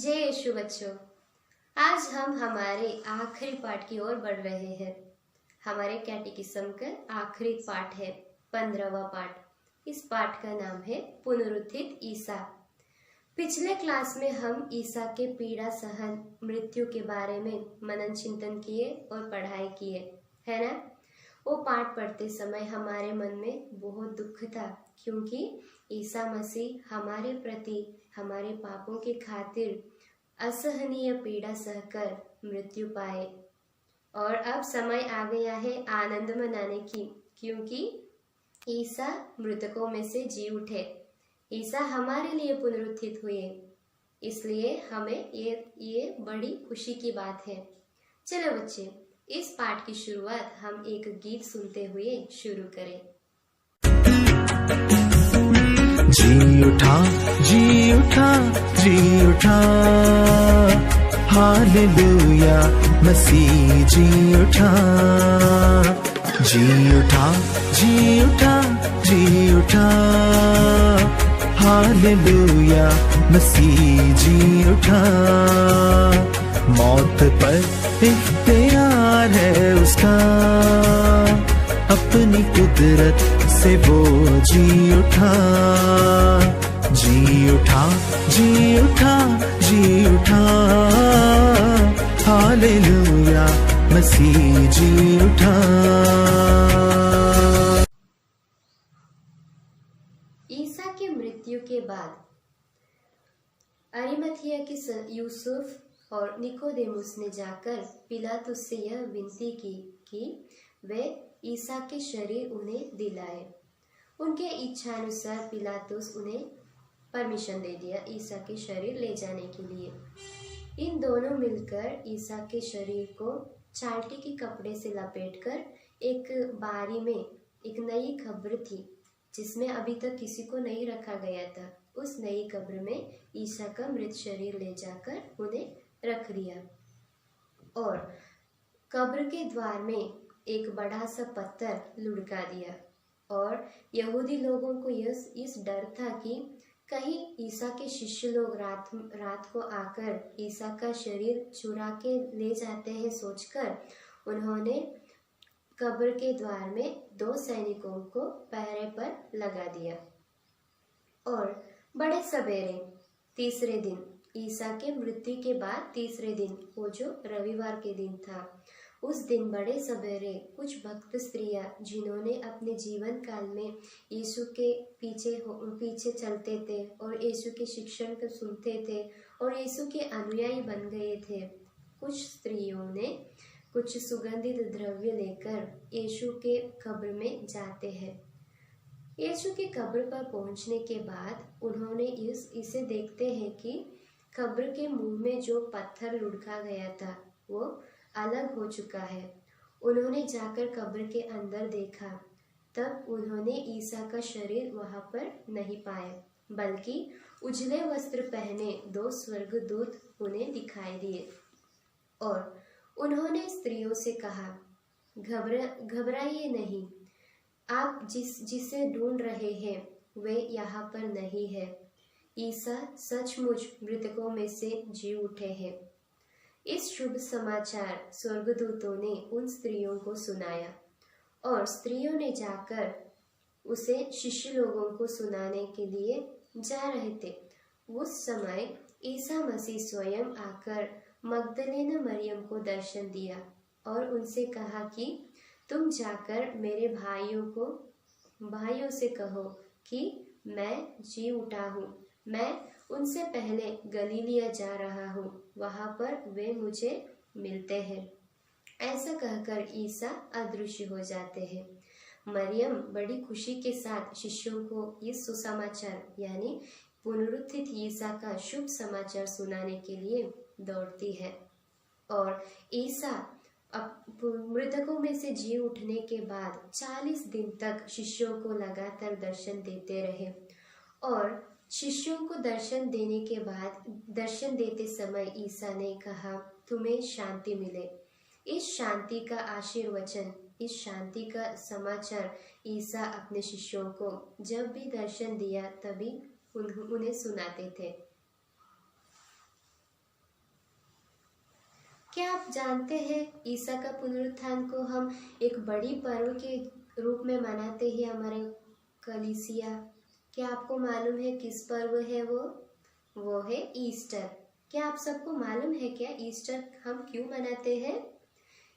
जय यीशु बच्चों। आज हम हमारे आखिरी पाठ की ओर बढ़ रहे हैं। हमारे कैटेकिज्म का आखिरी पाठ है 15वां पाठ। इस पाठ का नाम है पुनरुत्थित ईसा। पिछले क्लास में हम ईसा के पीड़ा सहन मृत्यु के बारे में मनन चिंतन किए और पढ़ाई किए, है ना। वो पाठ पढ़ते समय हमारे मन में बहुत दुख था, क्योंकि ईसा मसीह हमारे प्रति हमारे पापों के खातिर असहनीय पीड़ा सहकर मृत्यु पाए। और अब समय आ गया है आनंद मनाने की, क्योंकि ईसा मृतकों में से जी उठे। ईसा हमारे लिए पुनरुत्थित हुए, इसलिए हमें ये बड़ी खुशी की बात है। चलो बच्चे, इस पाठ की शुरुआत हम एक गीत सुनते हुए शुरू करें। जी उठा, जी उठा, जी उठा, हालेलुया मसीह जी उठा। जी उठा, जी उठा, जी उठा, हालेलुया मसीह जी उठा। मौत पर इख्तियार है उसका, अपनी कुदरत से वो जी उठा। जी उठा, जी उठा, जी उठा, हालेलुया मसीह जी उठा। ईसा की मृत्यु के बाद अरिमथिया के यूसुफ और निकोदेमुस ने जाकर पिलातुस से यह विनती की कि वे ईसा के शरीर उन्हें दिलाए। उनके इच्छानुसार पिलातुस उन्हें परमिशन दे दिया ईसा के शरीर ले जाने के लिए। इन दोनों मिलकर ईसा के शरीर को चाल्टी के कपड़े से लपेटकर एक बारी में एक नई कब्र थी, जिसमें अभी तक किसी को नहीं रखा गया था। उस नई कब्र में ईसा का मृत शरीर ले जाकर उन्हें रख दिया और कब्र के द्वार में एक बड़ा सा पत्थर लुढ़का दिया। और यहूदी लोगों को इस डर था कि कहीं ईसा के शिष्य लोग रात को आकर ईसा का शरीर चुरा के ले जाते हैं सोचकर उन्होंने कब्र के द्वार में 2 सैनिकों को पहरे पर लगा दिया। और बड़े सवेरे तीसरे दिन, ईसा के मृत्यु के बाद तीसरे दिन, वो जो रविवार के दिन था, उस दिन बड़े सवेरे कुछ भक्त स्त्रियां जिन्होंने अपने जीवन काल में यीशु के पीछे चलते थे और यीशु के शिक्षण को सुनते थे और यीशु के अनुयायी बन गए थे, कुछ स्त्रियों ने कुछ सुगंधित द्रव्य लेकर यीशु के कब्र में जाते हैं। यीशु के कब्र पर पहुंचने के बाद उन्होंने इसे देखते हैं कि कब्र के मुंह में जो पत्थर लुढ़का गया था वो अलग हो चुका है। उन्होंने जाकर कब्र के अंदर देखा, तब उन्होंने ईसा का शरीर वहां पर नहीं पाए, बल्कि उजले वस्त्र पहने 2 स्वर्गदूत उन्हें दिखाई दिए। और उन्होंने स्त्रियों से कहा, घबराइए नहीं, आप जिसे ढूंढ रहे हैं वे यहाँ पर नहीं है। ईसा सचमुच मृतकों में से जी उठे हैं। इस शुभ समाचार स्वर्गदूतों ने उन स्त्रियों को सुनाया और स्त्रियों ने जाकर उसे शिष्य लोगों को सुनाने के लिए जा रहे थे। उस समय ईसा मसीह स्वयं आकर मगदलेना मरियम को दर्शन दिया और उनसे कहा कि तुम जाकर मेरे भाइयों से कहो कि मैं जी उठा हूँ। मैं उनसे पहले गलीलिया जा रहा हूँ, वहां पर वे मुझे मिलते हैं। ऐसा कहकर ईसा अदृश्य हो जाते हैं। मरियम बड़ी खुशी के साथ शिष्यों को इस सुसमाचार यानी पुनरुत्थित ईसा का शुभ समाचार सुनाने के लिए दौड़ती है। और ईसा मृतकों में से जी उठने के बाद 40 दिन तक शिष्यों को लगातार दर्शन देते रहे। और शिष्यों को दर्शन देते समय ईसा ने कहा, तुम्हें शांति मिले। इस शांति का आशीर्वचन, इस शांति का समाचार ईसा अपने शिष्यों को जब भी दर्शन दिया तभी उन्हें सुनाते थे। क्या आप जानते हैं ईसा का पुनरुत्थान को हम एक बड़ी पर्व के रूप में मनाते हैं हमारे कलीसिया। क्या आपको मालूम है किस पर्व है वो है ईस्टर। क्या आप सबको मालूम है क्या ईस्टर हम क्यों मनाते हैं?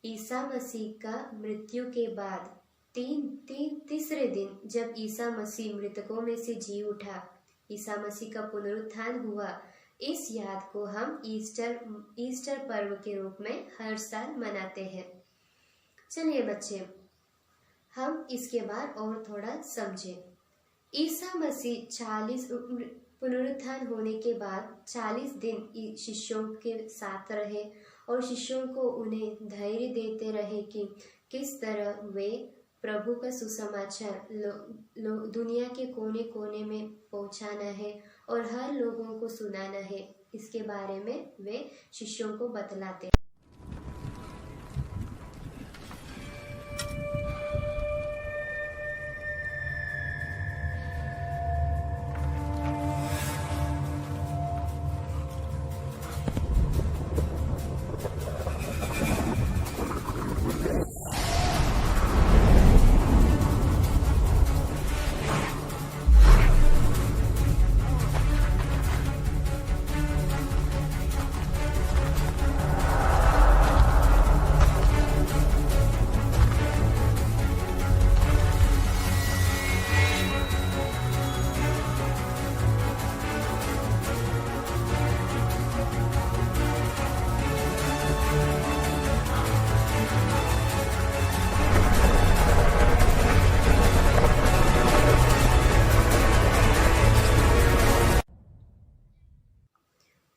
ईसा मसीह का मृत्यु के बाद तीसरे दिन जब ईसा मसीह मृतकों में से जी उठा, ईसा मसीह का पुनरुत्थान हुआ, इस याद को हम ईस्टर पर्व के रूप में हर साल मनाते हैं। चलिए बच्चे, हम इसके बाद और थोड़ा समझें। ईसा मसीह 40 पुनरुत्थान होने के बाद 40 दिन शिष्यों के साथ रहे और शिष्यों को उन्हें धैर्य देते रहे कि किस तरह वे प्रभु का सुसमाचार दुनिया के कोने कोने में पहुंचाना है और हर लोगों को सुनाना है। इसके बारे में वे शिष्यों को बतलाते।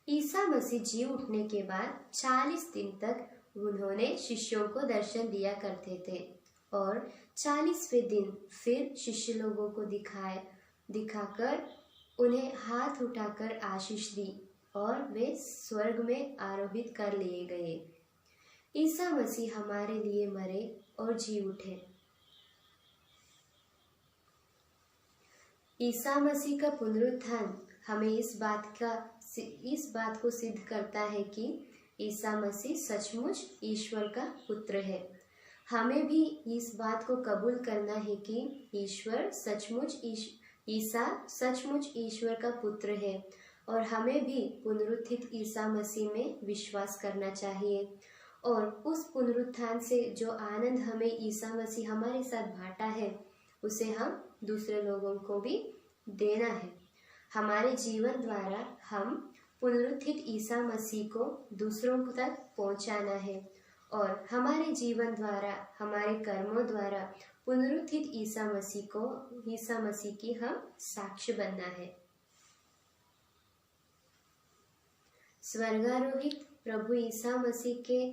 ईसा मसीह जी उठने के बाद 40 दिन तक उन्होंने शिष्यों को दर्शन दिया करते थे और 40वें दिन फिर शिष्य लोगों को दिखाकर उन्हें हाथ उठाकर आशीष दी और वे स्वर्ग में आरोहित कर लिए गए। ईसा मसीह हमारे लिए मरे और जी उठे। ईसा मसीह का पुनरुत्थान हमें इस बात को सिद्ध करता है कि ईसा मसीह सचमुच ईश्वर का पुत्र है। हमें भी इस बात को कबूल करना है कि ईसा सचमुच ईश्वर का पुत्र है और हमें भी पुनरुत्थित ईसा मसीह में विश्वास करना चाहिए और उस पुनरुत्थान से जो आनंद हमें ईसा मसीह हमारे साथ बांटा है उसे हम दूसरे लोगों को भी देना है। हमारे जीवन द्वारा हम पुनरुत्थित ईसा मसीह को दूसरों तक पहुंचाना है और हमारे जीवन द्वारा हमारे कर्मों द्वारा पुनरुत्थित ईसा मसीह की हम साक्ष्य बनना है। स्वर्गारोहित प्रभु ईसा मसीह के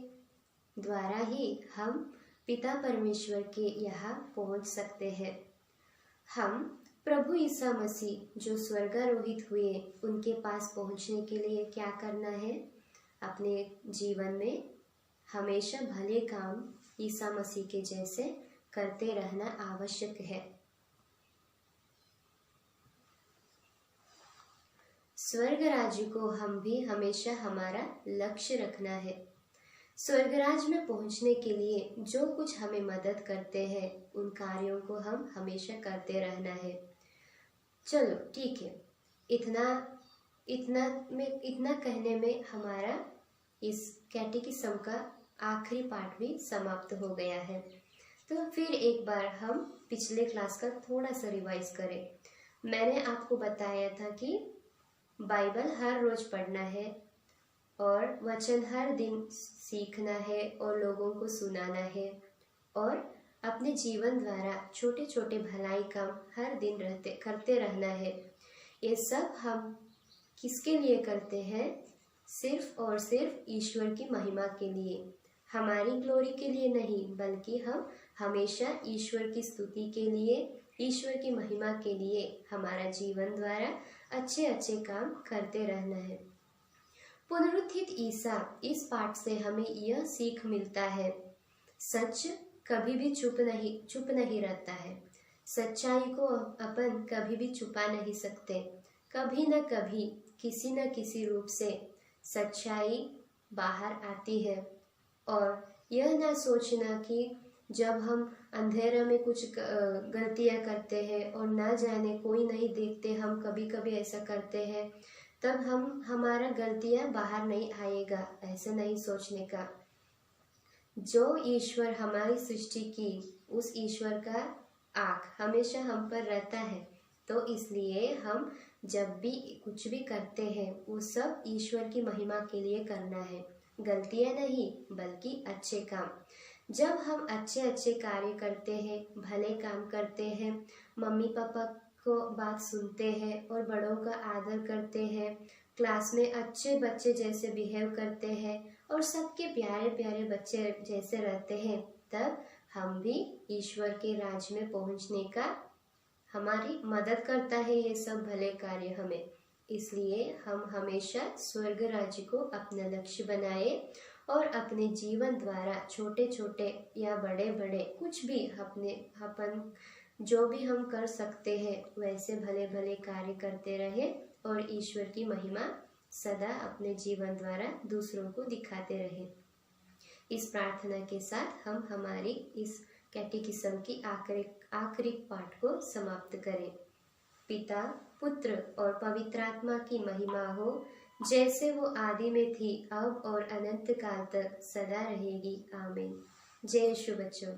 द्वारा ही हम पिता परमेश्वर के यहाँ पहुंच सकते हैं। हम प्रभु ईसा मसीह जो स्वर्गारोहित हुए उनके पास पहुंचने के लिए क्या करना है? अपने जीवन में हमेशा भले काम ईसा मसीह के जैसे करते रहना आवश्यक है। स्वर्ग राज्य को हम भी हमेशा हमारा लक्ष्य रखना है। स्वर्गराज में पहुंचने के लिए जो कुछ हमें मदद करते हैं उन कार्यों को हम हमेशा करते रहना है। चलो ठीक है, इतना कहने में हमारा इस कैटेकिज्म का आखिरी पार्ट भी समाप्त हो गया है। तो फिर एक बार हम पिछले क्लास का थोड़ा सा रिवाइज करें। मैंने आपको बताया था कि बाइबल हर रोज पढ़ना है और वचन हर दिन सीखना है और लोगों को सुनाना है और अपने जीवन द्वारा छोटे छोटे भलाई काम हर दिन करते रहना है। ये सब हम किसके लिए करते हैं? सिर्फ और सिर्फ ईश्वर की महिमा के लिए, हमारी ग्लोरी के लिए नहीं, बल्कि हम हमेशा ईश्वर की स्तुति के लिए, ईश्वर की महिमा के लिए हमारा जीवन द्वारा अच्छे अच्छे काम करते रहना है। पुनरुत्थित ईसा, इस पाठ से हमें यह सीख मिलता है, सच कभी भी चुप नहीं रहता है। सच्चाई को अपन कभी भी छुपा नहीं सकते। कभी न कभी किसी न किसी रूप से सच्चाई बाहर आती है और यह ना सोचना कि जब हम अंधेरा में कुछ गलतियां करते हैं और ना जाने कोई नहीं देखते, हम कभी कभी ऐसा करते हैं, तब हमारा गलतियां बाहर नहीं आएगा, ऐसा नहीं सोचने का। जो ईश्वर हमारी सृष्टि की, उस ईश्वर का आँख हमेशा हम पर रहता है, तो इसलिए हम जब भी कुछ भी करते हैं वो सब ईश्वर की महिमा के लिए करना है, गलतियां नहीं बल्कि अच्छे काम। जब हम अच्छे अच्छे कार्य करते हैं, भले काम करते हैं, मम्मी पापा को बात सुनते हैं और बड़ों का आदर करते हैं, क्लास में अच्छे बच्चे जैसे बिहेव करते हैं और सबके प्यारे प्यारे बच्चे जैसे रहते हैं, तब हम भी ईश्वर के राज में पहुंचने का हमारी मदद करता है ये सब भले कार्य हमें। इसलिए हम हमेशा स्वर्ग राज्य को अपना लक्ष्य बनाए और अपने जीवन द्वारा छोटे छोटे या बड़े बड़े कुछ भी अपन जो भी हम कर सकते हैं वैसे भले भले कार्य करते रहे और ईश्वर की महिमा सदा अपने जीवन द्वारा दूसरों को दिखाते रहे। इस प्रार्थना के साथ हम हमारी इस कैटेकिज्म की आखिरी पाठ को समाप्त करें। पिता, पुत्र और पवित्र आत्मा की महिमा हो, जैसे वो आदि में थी, अब और अनंत काल तक सदा रहेगी। आमीन। जय यीशु बच्चों।